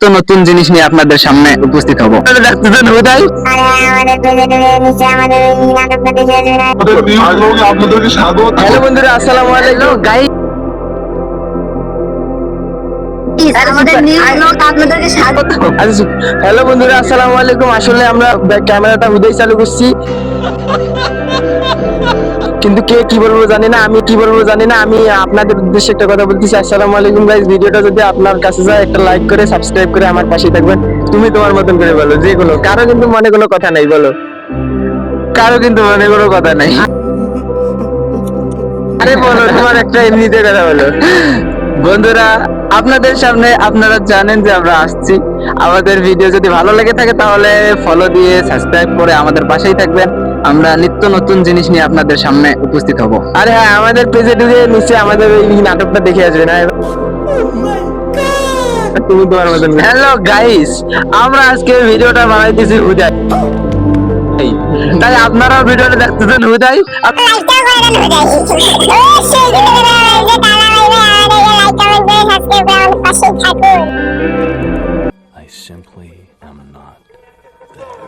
নিত্য নতুন জিনিস নিয়ে আপনাদের সামনে উপস্থিত হব। দেখতেছেন হুদাই আপনাদেরকে স্বাগত। হ্যালো বন্ধুরা, আসসালামু আলাইকুম গাইস। হ্যালো বন্ধুরা, আসসালামু আলাইকুম। আসলে আমরা ক্যামেরাটা হুদাই চালু করছি, কিন্তু কে কি বলবো জানি না, আমি কি বলবো জানি না। আমি আপনাদের উদ্দেশ্যে একটা কথা বলতেছি। আসসালামু আলাইকুম গাইস। ভিডিওটা যদি আপনার কাছে যায়, একটা লাইক করে সাবস্ক্রাইব করে আমার পাশেই থাকবেন। তুমি তোমার মতন করে বলো, যে কোনো কারো কিন্তু মনে কোনো কথা নাই, বলো কারো কিন্তু মনে কোনো কথা নাই। আরে বলো, তোমার একটা এমনিতে কথা বলো। বন্ধুরা, আপনাদের সামনে আপনারা জানেন যে আমরা আসছি। আমাদের ভিডিও যদি ভালো লেগে থাকে তাহলে ফলো দিয়ে সাবস্ক্রাইব করে আমাদের পাশেই থাকবেন। আমরা নিত্য নতুন জিনিস নিয়ে আপনাদের সামনে উপস্থিত হব। আরে হ্যাঁ, আমাদের পেজে ঢুকে নিচে আমাদের এই নাটকটা দেখে আসবে না। তুমি তোমার মতন। হ্যালো গাইস, আমরা আজকে ভিডিওটা বানাইতেছি হুদাই, তাই আপনারাও ভিডিওটা দেখতেছেন হুদাই। I simply am not there.